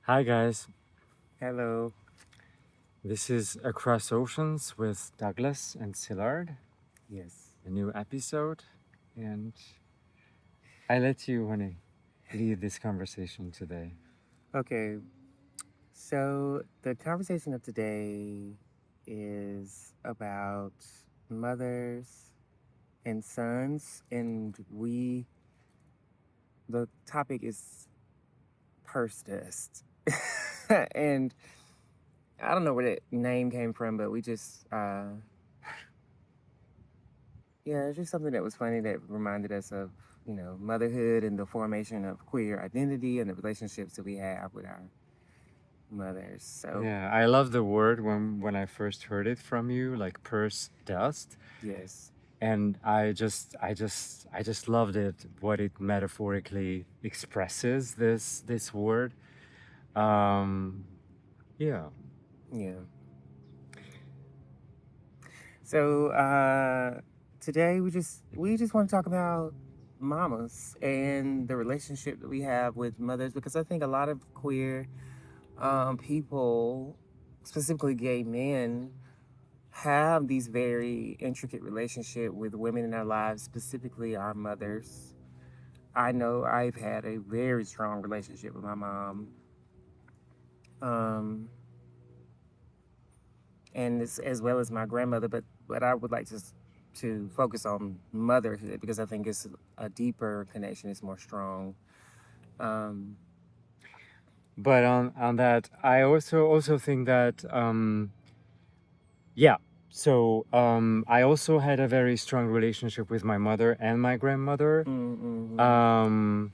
Hi guys, Hello. this is Across Oceans with Douglas and Szilard, Yes. a new episode, and I let you want to lead this conversation today. Okay. So the conversation of today is about mothers and sons, and the topic is purse dust. And I don't know where that name came from, but we just, yeah, it's just something that was funny that reminded us of, motherhood and the formation of queer identity and the relationships that we have with our mothers. So, Yeah, I love the word when I first heard it from you, like purse dust, yes. and I just loved it what it metaphorically expresses this word. Um, yeah. Yeah. So today we just want to talk about mamas and the relationship that we have with mothers, because I think a lot of queer people, specifically gay men, have these very intricate relationship with women in our lives, specifically our mothers. I know I've had a very strong relationship with my mom, um, and as well as my grandmother. But I would like to focus on motherhood because I think it's a deeper connection. It's more strong. Um, But on that, I also think that yeah. So I also had a very strong relationship with my mother and my grandmother. mm-hmm. Um,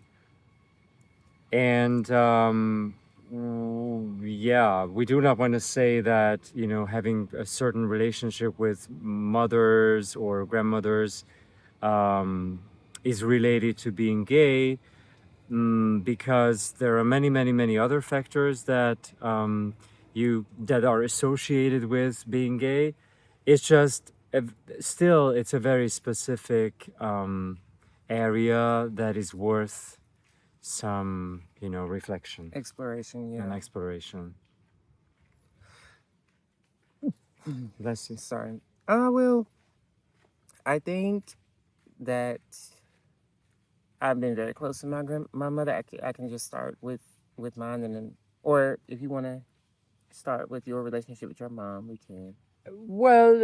and yeah, we do not want to say that, having a certain relationship with mothers or grandmothers um, is related to being gay, because there are many, many, many other factors that that are associated with being gay. It's just still it's a very specific area that is worth some reflection Exploration, and yeah. exploration. Bless you. Sorry. Well, I think that I've been very close to my mother. I can just start with mine, and then, or if you want to start with your relationship with your mom, we can. Well,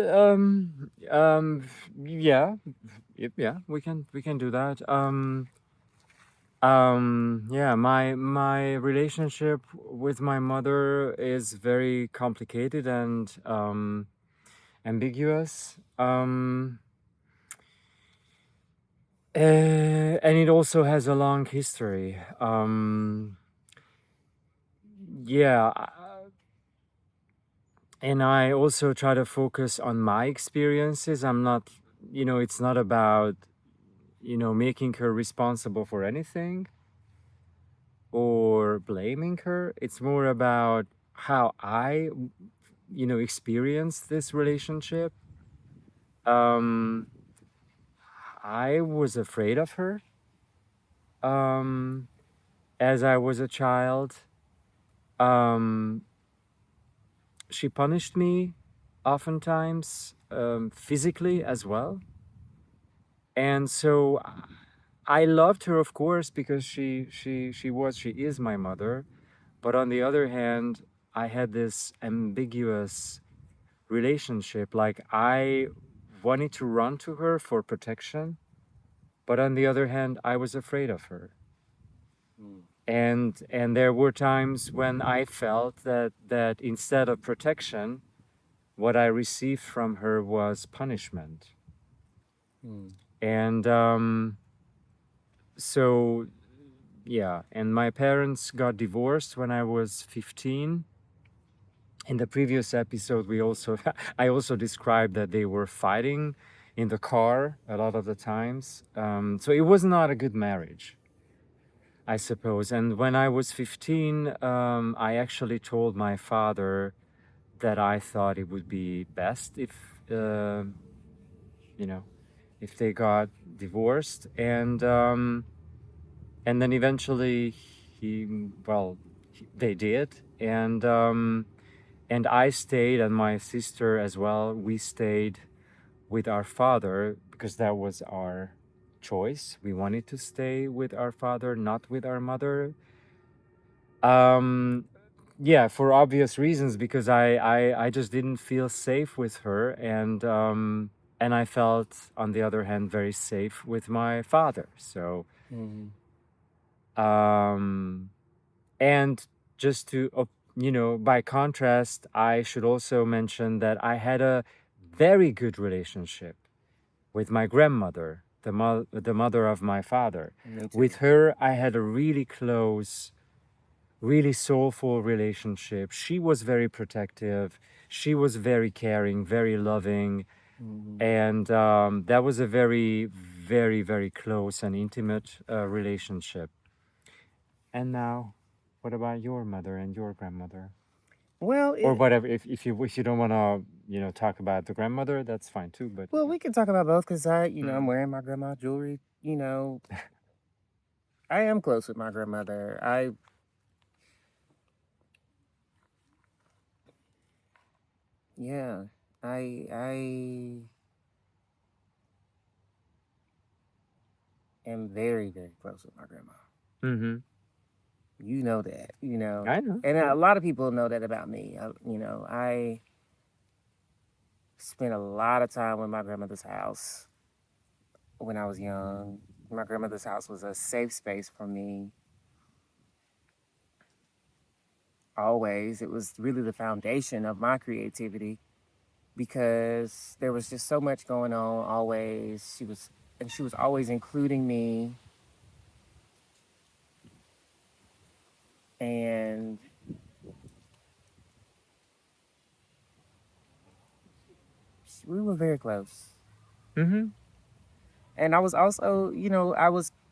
yeah, yeah, we can do that. Yeah, my relationship with my mother is very complicated and ambiguous. And it also has a long history. Yeah, and I also try to focus on my experiences. I'm not, it's not about, making her responsible for anything or blaming her. It's more about how I, experienced this relationship. Um, I was afraid of her um, as I was a child. Um, she punished me oftentimes physically as well. And so I loved her, of course, because she is my mother. But on the other hand, I had this ambiguous relationship. Like I wanted to run to her for protection, but on the other hand, I was afraid of her. Mm. And there were times when I felt that instead of protection, what I received from her was punishment. Mm. And so yeah, and my parents got divorced when I was 15. In the previous episode, we also I also described that they were fighting in the car a lot of the times. So it was not a good marriage, I suppose. And when I was 15, I actually told my father that I thought it would be best if you know if they got divorced, and then eventually he well they did, and I stayed, and my sister as well. We stayed with our father because that was our choice. We wanted to stay with our father, not with our mother. Um, yeah, for obvious reasons, because I just didn't feel safe with her, and I felt, on the other hand, very safe with my father. So, Mhm. um, and just to, by contrast, I should also mention that I had a very good relationship with my grandmother, the mother of my father. Me With too. her, I had a really close, really soulful relationship. She was very protective. She was very caring, very loving. Mhm. And that was a very, very, very close and intimate relationship. And now, what about your mother and your grandmother? Well, Or whatever. If you don't want to, talk about the grandmother, that's fine too. But we can talk about both because I'm mm, wearing my grandma jewelry. I am close with my grandmother. Yeah, I am very, very close with my grandma. mm-hmm. You know that, I know. and Yeah. a lot of people know that about me. I spent a lot of time with my grandmother's house when I was young. My grandmother's house was a safe space for me. Always, it was really the foundation of my creativity because there was just so much going on. Always, she was always including me, and we were very close. Mm-hmm. And I was also,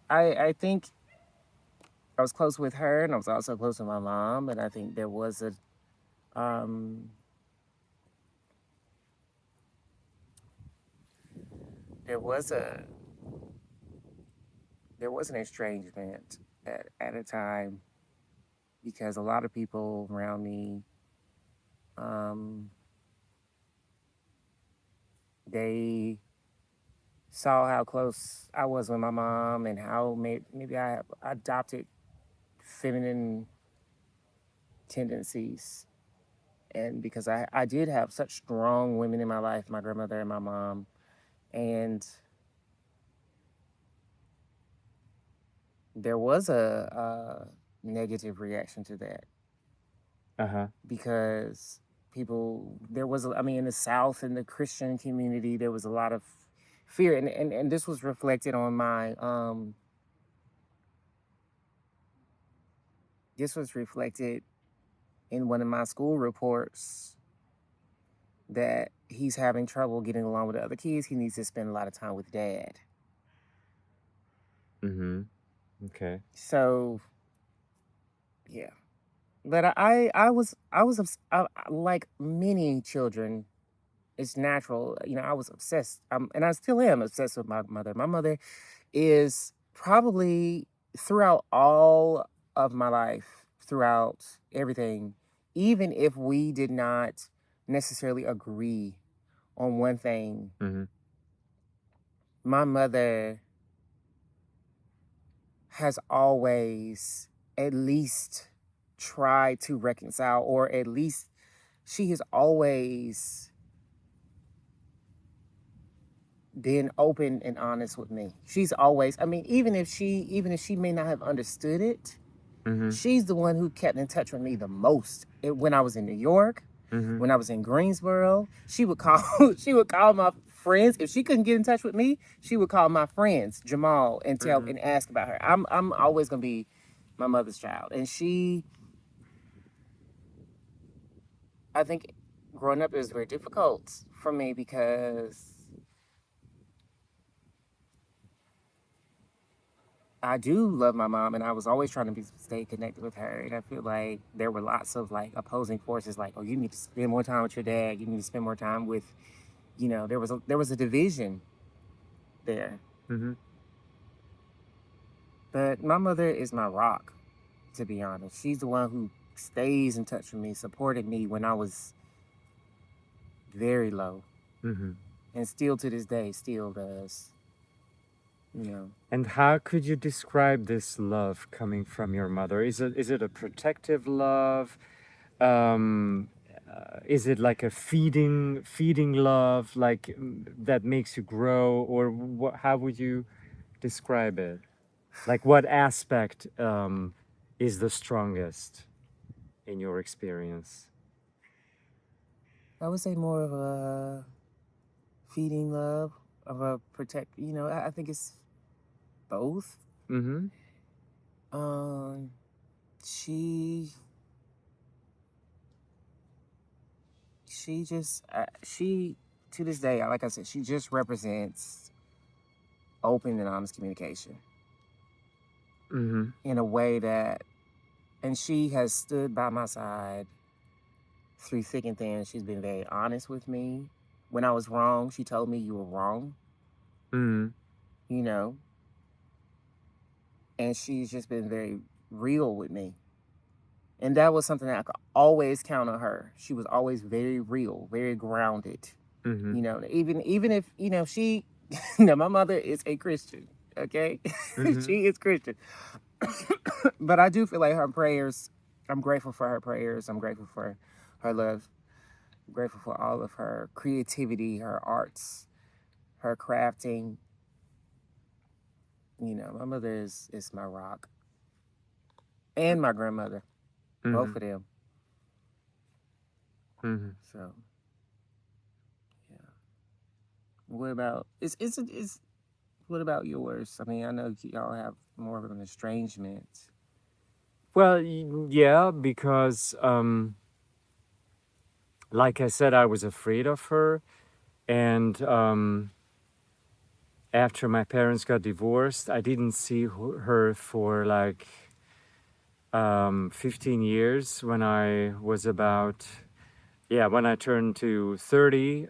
I think I was close with her, and I was also close with my mom. And I think um, there was a, there was an estrangement at a time because a lot of people around me, um, they saw how close I was with my mom and how maybe I have adopted feminine tendencies. And because I did have such strong women in my life, my grandmother and my mom, and there was a negative reaction to that Uh-huh. because there was, I mean, in the South, in the Christian community, there was a lot of fear. And this was reflected on this was reflected in one of my school reports that he's having trouble getting along with the other kids. He needs to spend a lot of time with dad. Mm-hmm. Okay. So, yeah. But like many children, it's natural. I was obsessed, and I still am obsessed with my mother. My mother is probably throughout all of my life, throughout everything, even if we did not necessarily agree on one thing, Mm-hmm. my mother has always at least tried to reconcile, or at least she has always been open and honest with me. She's always, I mean, even if she may not have understood it, Mm-hmm. she's the one who kept in touch with me the most. When I was in New York, Mm-hmm. when I was in Greensboro, she would call she would call my friends. If she couldn't get in touch with me, she would call my friends, Jamal, and tell Mm-hmm. and ask about her. I'm always gonna be my mother's child. And I think growing up is very difficult for me because I do love my mom, and I was always trying to stay connected with her. And I feel like there were lots of like opposing forces, like, oh, you need to spend more time with your dad. You need to spend more time with, there was a division there. Mm-hmm. But my mother is my rock. to be honest. She's the one who stays in touch with me, supported me when I was very low, Mm-hmm. and still to this day, still does. You know, And how could you describe this love coming from your mother? Is it a protective love? Um, is it like a feeding love, like that makes you grow, or how would you describe it? Like what aspect is the strongest in your experience? I would say more of a feeding love, of a protect. You know, I think it's both. Mm-hmm. Um, she she to this day, like I said, she just represents open and honest communication Mm-hmm. in a way that, and she has stood by my side through thick and thin. She's been very honest with me. When I was wrong, she told me you were wrong. Mm-hmm. You know, and she's just been very real with me. And that was something that I could always count on her. She was always very real, very grounded. Mm-hmm. You know, even if, you know, she now my mother is a Christian, okay? Mm-hmm. She is Christian. But I do feel like her prayers, I'm grateful for her prayers. I'm grateful for her love. I'm grateful for all of her creativity, her arts, her crafting. You know, my mother is my rock. And my grandmother. Mm-hmm. Both of them. Mm-hmm. So yeah. What about it's what about yours? I mean, I know y'all have more of an estrangement. Well, yeah, because like I said, I was afraid of her, and after my parents got divorced, I didn't see her for like 15 years. When I was about, yeah, when I turned to 30,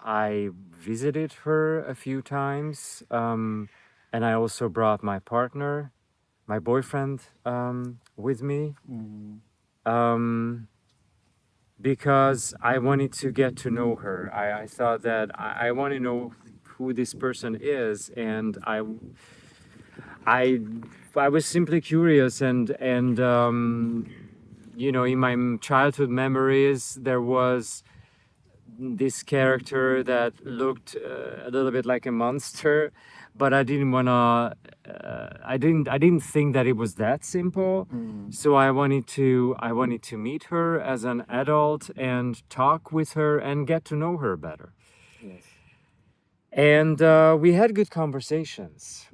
I visited her a few times, and I also brought my partner, my boyfriend, with me. Mm. Um, because I wanted to get to know her. I thought that I want to know who this person is, and I, I was simply curious, and you know, in my childhood memories, there was this character that looked a little bit like a monster, but I didn't wanna. I didn't think that it was that simple. Mm. So I wanted to meet her as an adult and talk with her and get to know her better. Yes. And we had good conversations.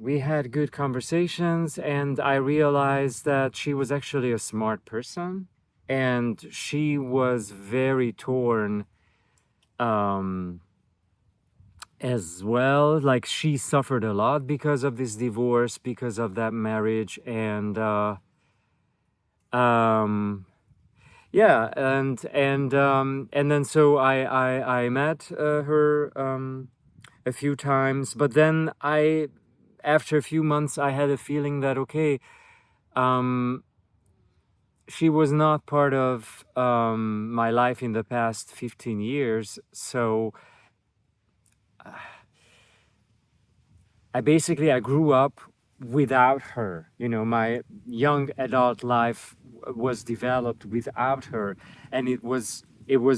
And I realized that she was actually a smart person, and she was very torn um, as well. Like she suffered a lot because of this divorce, because of that marriage, and um, yeah, and then so I met her a few times, but then after a few months, I had a feeling that okay, um, she was not part of my life in the past 15 years, so I grew up without her. You know, my young adult life was developed without her, and it was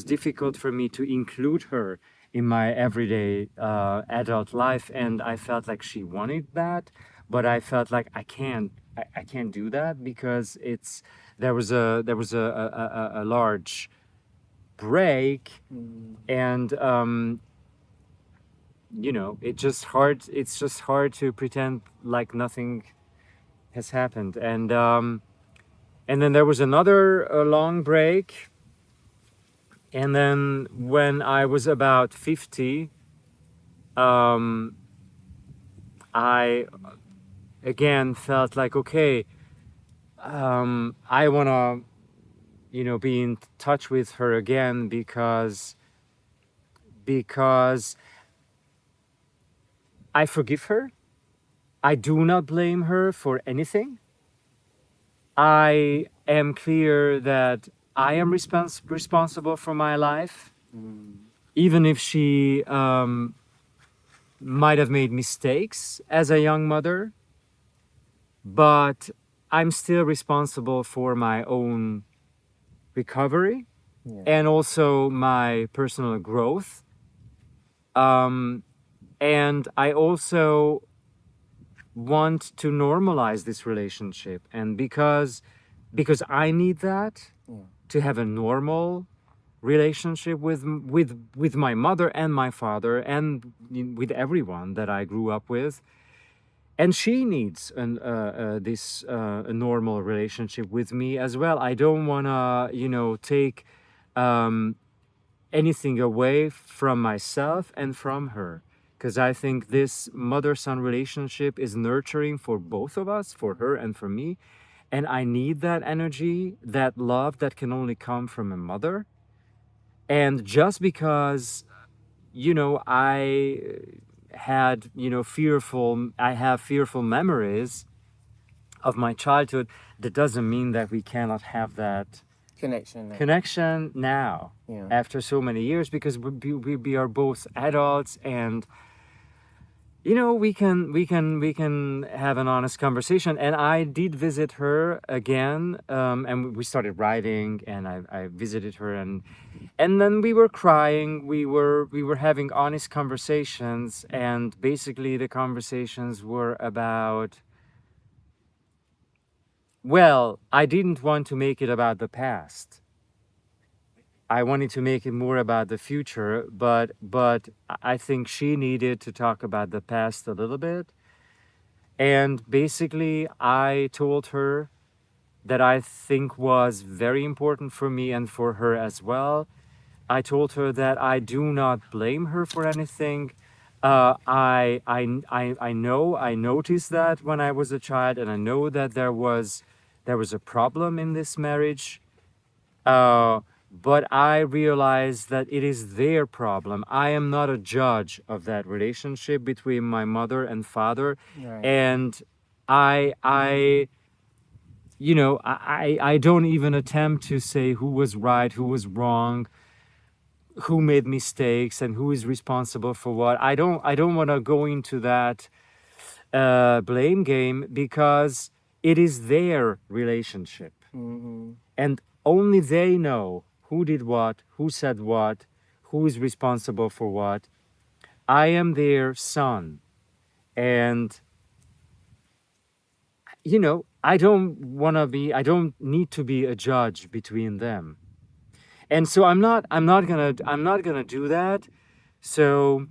difficult for me to include her in my everyday adult life. And I felt like she wanted that, but I felt like I can't do that because there was a large break, Mm. and you know, it's just hard to pretend like nothing has happened. And then there was another long break, and then when I was about 50, um, I again felt like okay, I want to, you know, be in touch with her again because I forgive her. I do not blame her for anything. I am clear that I am responsible for my life, even if she might have made mistakes as a young mother, but I'm still responsible for my own recovery Yeah. and also my personal growth. And I also want to normalize this relationship, and because I need that Yeah. to have a normal relationship with my mother and my father and with everyone that I grew up with, and she needs a normal relationship with me as well. I don't want to take anything away from myself and from her, because I think this mother-son relationship is nurturing for both of us, for her and for me, and I need that energy, that love that can only come from a mother. And just because I have fearful memories of my childhood, that doesn't mean that we cannot have that connection now, Yeah. after so many years, because we are both adults, and we can have an honest conversation. And I did visit her again, and we started writing, and I visited her, and then we were crying, we were having honest conversations, and basically the conversations were about, well, I didn't want to make it about the past. I wanted to make it more about the future, but I think she needed to talk about the past a little bit. And basically, I told her that I think was very important for me and for her as well. I told her that I do not blame her for anything. I noticed that when I was a child, and I know that there was a problem in this marriage. But I realized that it is their problem. I am not a judge of that relationship between my mother and father. Right. And I don't even attempt to say who was right, who was wrong, who made mistakes, and who is responsible for what. I don't want to go into that blame game, because it is their relationship. And only they know who did what, who said what, who is responsible for what. I am their son. And, I don't need to be a judge between them. And so I'm not gonna do that. So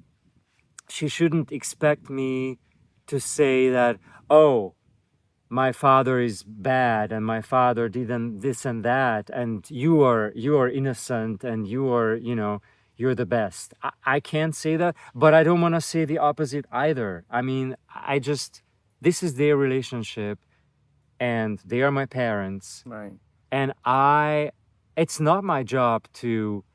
she shouldn't expect me to say that, oh, my father is bad, and my father didn't this and that, and you are innocent, and you're the best. I can't say that, but I don't want to say the opposite either. I mean, this is their relationship, and they are my parents. Right. And it's not my job to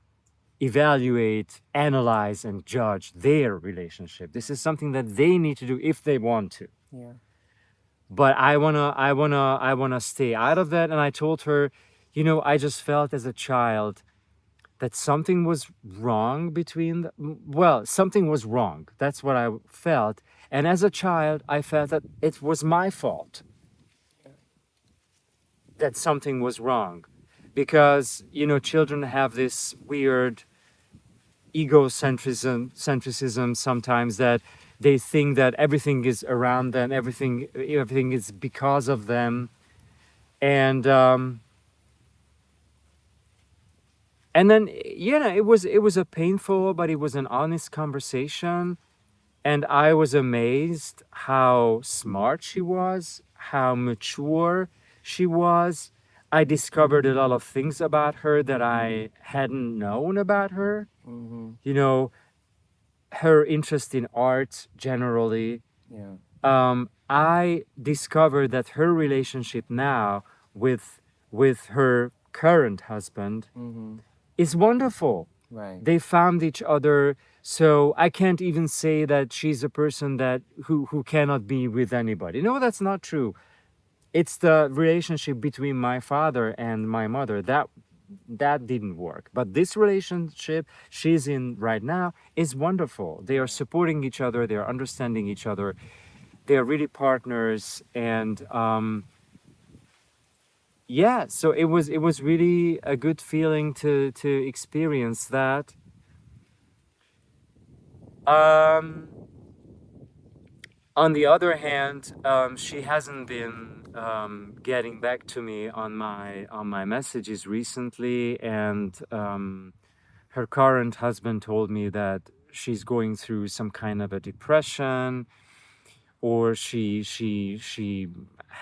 evaluate, analyze, and judge their relationship. This is something that they need to do if they want to. Yeah. But I wanna stay out of that. And I told her, I just felt as a child that something was wrong something was wrong. That's what I felt. And as a child, I felt that it was my fault that something was wrong, because children have this weird egocentrism sometimes, that they think that everything is around them, everything is because of them. And then it was a painful, but it was an honest conversation. And I was amazed how smart she was, how mature she was. I discovered a lot of things about her that I hadn't known about her. Her interest in art generally. Yeah. I discovered that her relationship now with her current husband is wonderful. Right. They found each other, so I can't even say that she's a person who cannot be with anybody. No, that's not true. it's the relationship between my father and my mother that didn't work. But this relationship she's in right now is wonderful. They are supporting each other, they are understanding each other, they are really partners. And yeah, so it was really a good feeling to experience that. um on the other hand, she hasn't been getting back to me on my messages recently, and her current husband told me that she's going through some kind of a depression, or she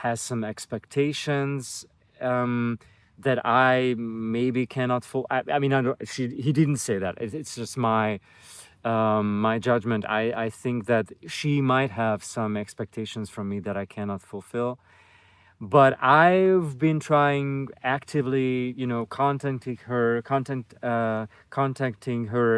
has some expectations that I maybe cannot I mean, I don't, he didn't say that. It's just my judgment. I think that she might have some expectations from me that I cannot fulfill. But I've been trying actively, contacting her,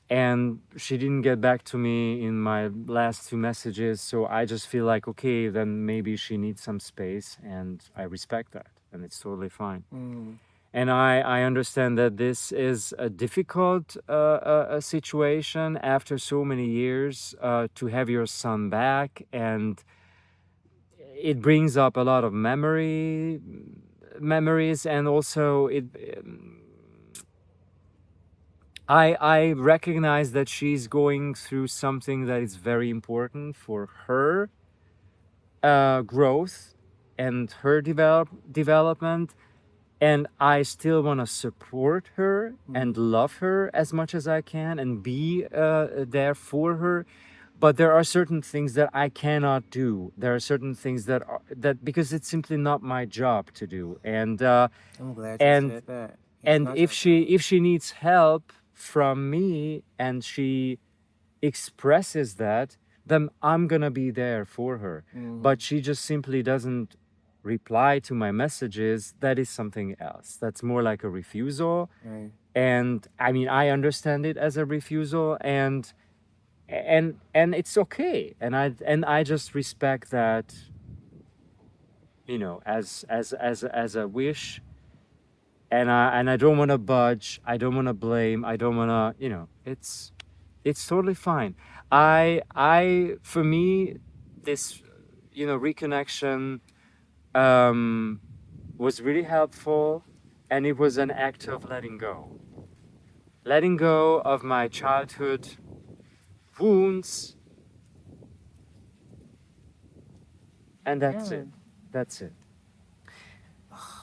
and she didn't get back to me in my last two messages. So I just feel like, okay, then maybe she needs some space, and I respect that, and it's totally fine. Mm. And I understand that this is a difficult situation after so many years, to have your son back, and it brings up a lot of memories, and also I recognize that she's going through something that is very important for her growth and her development, and I still want to support her and love her as much as I can and be there for her. But there are certain things that I cannot do. There are certain things that because it's simply not my job to do. I'm glad you And said that. It's and not your job. if she needs help from me and she expresses that, then I'm gonna be there for her. But she just simply doesn't reply to my messages. That is something else. That's more like a refusal. Right. And I mean, I understand it as a refusal, and it's okay. And I just respect that, as a wish. And I don't want to budge. I don't want to blame. I don't want to, it's totally fine. For me, this, reconnection was really helpful, and it was an act of letting go of my childhood wounds, and that's Yeah. it. That's it.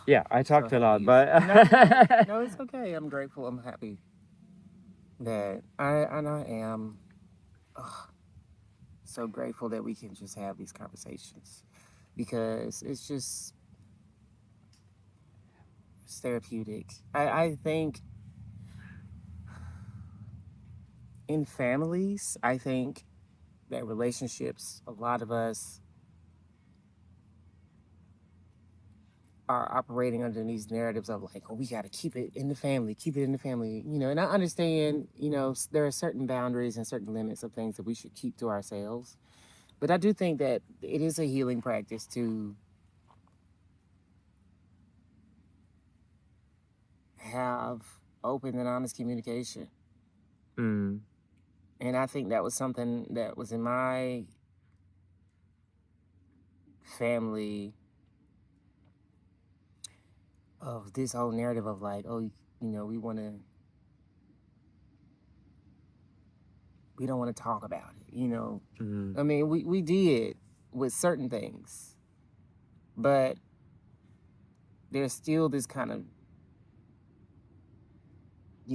Yeah, I So talked a lot, happy. but No, it's okay. I'm grateful. I'm happy that I am so grateful that we can just have these conversations because it's therapeutic. I think in families, I think that relationships, a lot of us are operating under these narratives of like, oh, we got to keep it in the family, keep it in the family, and I understand, there are certain boundaries and certain limits of things that we should keep to ourselves. But I do think that it is a healing practice to have open and honest communication. mm, And I think that was something that was in my family of this whole narrative of like, oh, we don't want to talk about it. mm. I mean, we did with certain things, but there's still this kind of,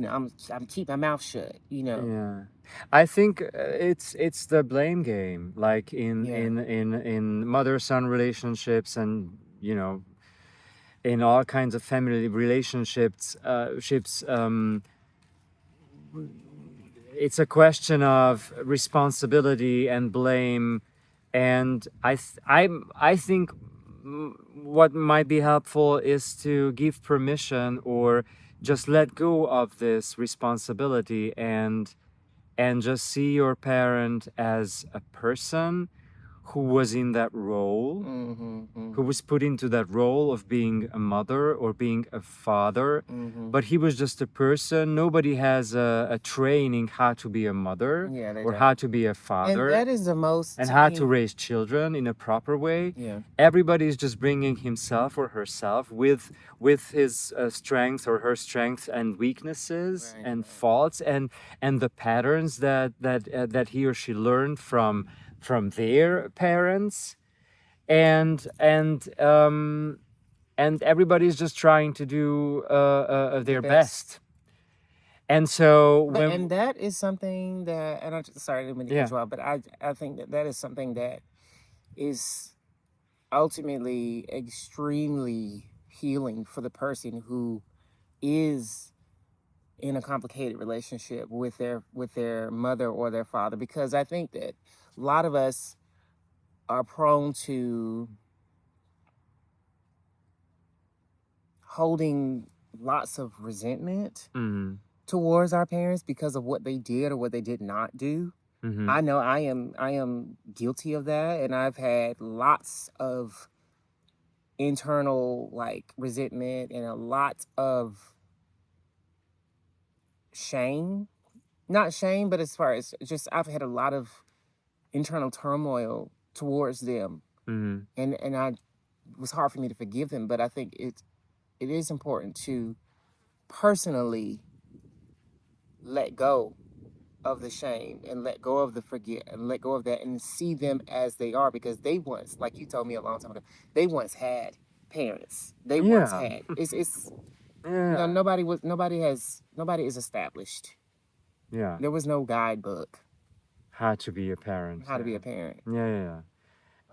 I'm keep my mouth shut. Yeah, I think it's the blame game, like in Yeah. mother-son relationships, and in all kinds of family relationships. It's a question of responsibility and blame, and I think what might be helpful is to give permission, or just let go of this responsibility, and just see your parent as a person who was in that role, who was put into that role of being a mother or being a father, but he was just a person. Nobody has a training how to be a mother Yeah, they or don't. how to be a And father that is the most, and to how to me, raise children in a proper way. yeah, Everybody is just bringing himself or herself with his strengths or her strengths and weaknesses right, and right. faults and the patterns that he or she learned from their parents, and everybody's just trying to do The their best. best. And so But, when and that is something that, and I'm sorry, I didn't mean to cut yeah you off, but I think that that is something that is ultimately extremely healing for the person who is in a complicated relationship with their mother or their father, because I think that a lot of us are prone to holding lots of resentment mm, towards our parents because of what they did or what they did not do. mm-hmm, I know I am guilty of that, and I've had lots of internal like resentment and a lot of shame. Not shame, but as far as just I've had a lot of internal turmoil towards them, mm-hmm. and I, it was hard for me to forgive them, but I think it is important to personally let go of the shame and let go of the forget and let go of that and see them as they are, because they once, like you told me a long time ago, they once had parents. They once Yeah, had, it's yeah, nobody is established. yeah. There was no guidebook How to be a parent. on how to be a parent.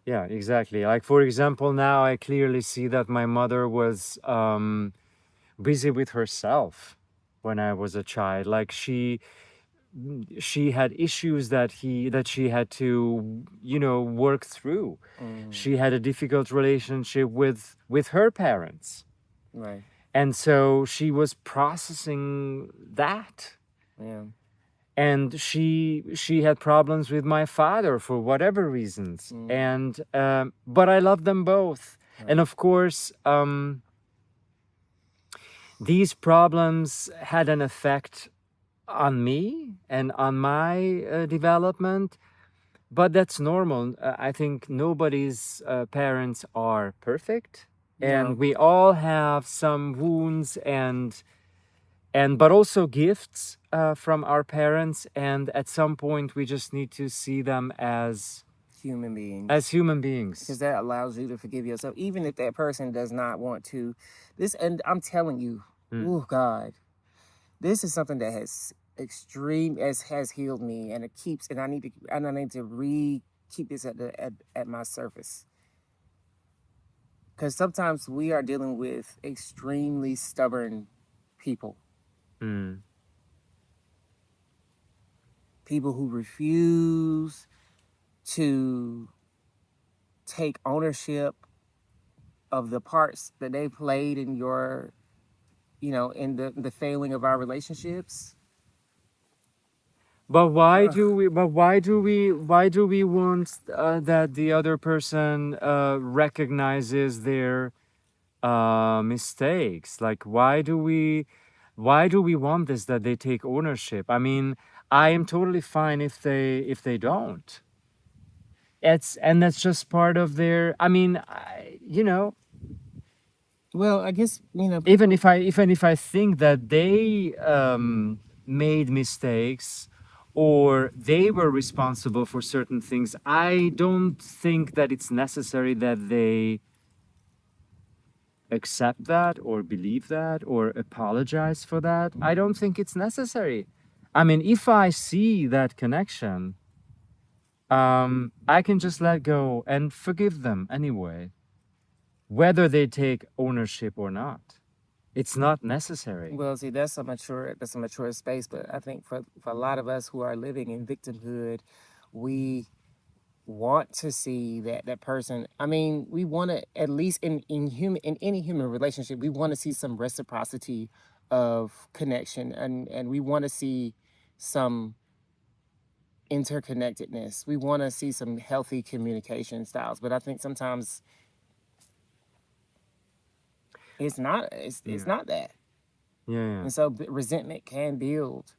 Yeah, exactly. Like, for example, now I clearly see that my mother was busy with herself when I was a child. Like, she had issues that she had to, work through. She had a difficult relationship with her parents. Right. And so she was processing that. Yeah. And she had problems with my father for whatever reasons, and but I love them both. And Right. of course, these problems had an effect on me and on my development, but that's normal. I think nobody's parents are perfect, and No. we all have some wounds and but also gifts from our parents, and at some point we just need to see them Human beings. as human Because beings. that allows you to forgive yourself, even if that person does not want to. This, and I'm telling you, Mm. oh God, this is something that has extreme as has healed me, and it keeps, and I need to keep this at my surface, because sometimes we are dealing with extremely stubborn people, Mm. people who refuse to take ownership of the parts that they played in your, in the failing of our relationships. But why Ugh. do we? But why do we want that the other person recognizes their mistakes? Like, why do we want this, that they take ownership? I mean, I am totally fine if they don't. And that's just part of their. I mean, Well, I guess, even people. if I think that they made mistakes or they were responsible for certain things, I don't think that it's necessary that they accept that or believe that or apologize for that. I don't think it's necessary. I mean, if I see that connection, I can just let go and forgive them anyway, whether they take ownership or not. It's not necessary. Well, see, that's a mature space, but I think for a lot of us who are living in victimhood, we want to see that person. I mean, we want to, at least in any human relationship, we want to see some reciprocity of connection, and we want to see some interconnectedness. We want to see some healthy communication styles, but I think sometimes it's not. It's Yeah. not that, Yeah. and so resentment can build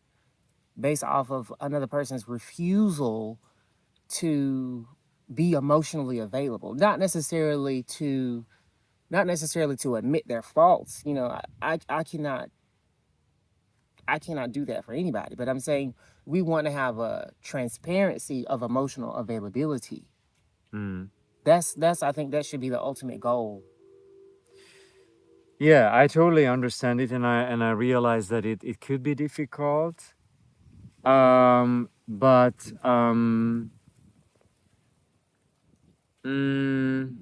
based off of another person's refusal to be emotionally available, not necessarily to admit their faults. You know, I cannot do that for anybody, but I'm saying we want to have a transparency of emotional availability. Mm. That's I think that should be the ultimate goal. Yeah, I totally understand it, and I realize that it could be difficult. But mm,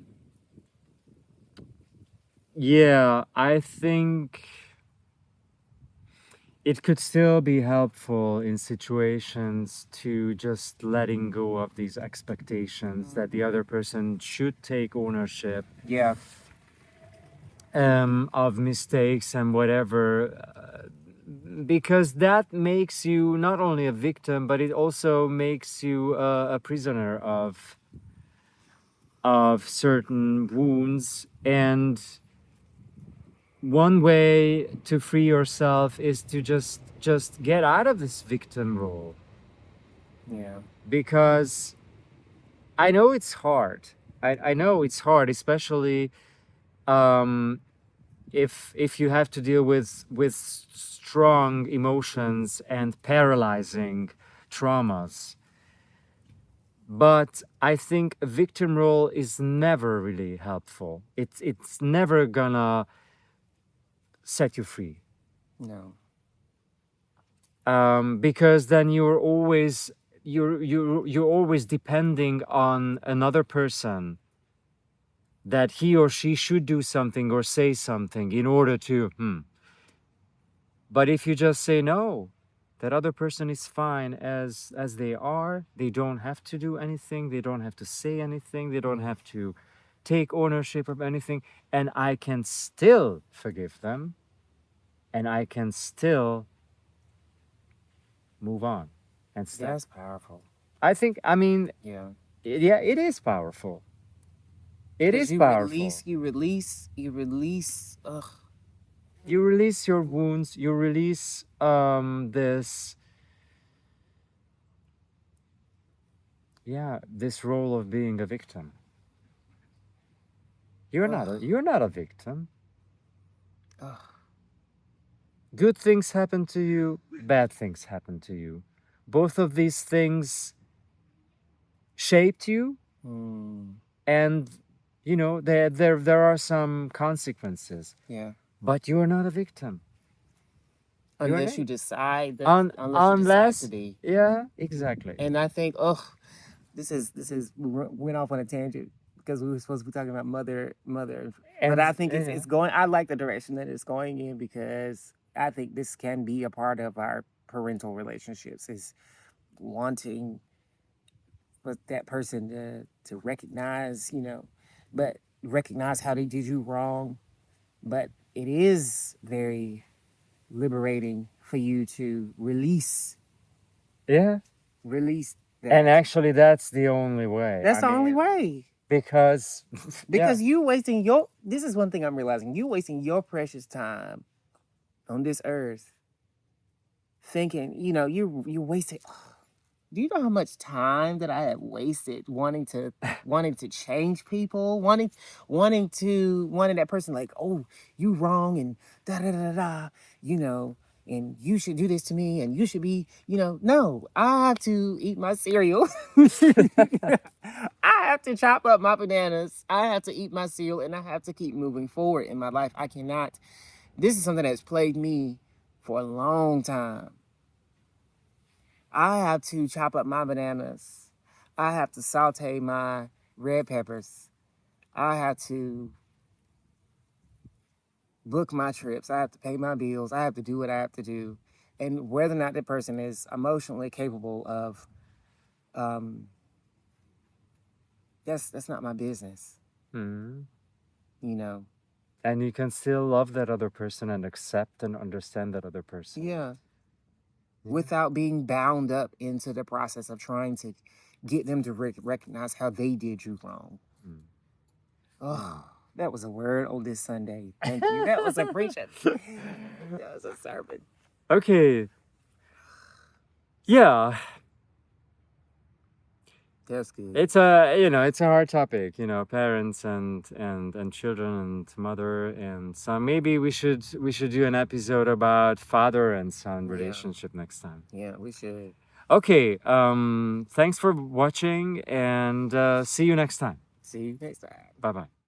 yeah, I think it could still be helpful in situations to just letting go of these expectations that the other person should take ownership Yeah. of mistakes and whatever, because that makes you not only a victim, but it also makes you a prisoner of certain wounds. And one way to free yourself is to just get out of this victim role, Yeah. because I know it's hard. I know it's hard, especially um, if you have to deal with strong emotions and paralyzing traumas. But I think a victim role is never really helpful. It's never gonna set you free, No. because then you're always depending on another person, that he or she should do something or say something in order to But if you just say no, that other person is fine as they are, they don't have to do anything, they don't have to say anything, they don't have to take ownership of anything, and I can still forgive them, and I can still move on and step. That's powerful. I mean, Yeah. yeah, it is powerful. It Because is powerful. you release. Ugh. You release your wounds, you release this role of being a victim. Ugh. You're not a victim. Ugh. Good things happen to you, bad things happen to you. Both of these things shaped you, Mm. and there are some consequences. Yeah. But you're not a victim. You're Unless not. you decide that, unless you decide to Unless, be. yeah, exactly. And I think, this is we went off on a tangent because we were supposed to be talking about mother. But And I think yeah, it's going. I like the direction that it's going in because I think this can be a part of our parental relationships is wanting for that person to recognize, but recognize how they did you wrong. But it is very liberating for you to yeah. release And that. actually, that's the only way. That's the only way. Because yeah, Because you wasting your this is one thing I'm realizing. You wasting your precious time on this earth thinking, you wasted. Do you know how much time that I have wasted wanting to change people, wanting that person like, oh, you wrong and da da da da, you know, and you should do this to me and you should be, no, I have to eat my cereal. I have to chop up my bananas. I have to eat my cereal and I have to keep moving forward in my life. I cannot. This is something that's plagued me for a long time. I have to chop up my bananas. I have to saute my red peppers. I have to book my trips. I have to pay my bills. I have to do what I have to do. And whether or not that person is emotionally capable of, um, that's not my business, Mhm. you know. And you can still love that other person and accept and understand that other person. Yeah. without being bound up into the process of trying to get them to recognize how they did you wrong. Mm. Oh, that was a word on this Sunday. Thank you. That was a preaching. That was a sermon. Okay. Yeah, That's good. it's a hard topic, parents and children and mother and son. Maybe we should do an episode about father and son Yeah. relationship next time. Yeah, we should. Okay, thanks for watching and see you next time. See you next time. Bye bye.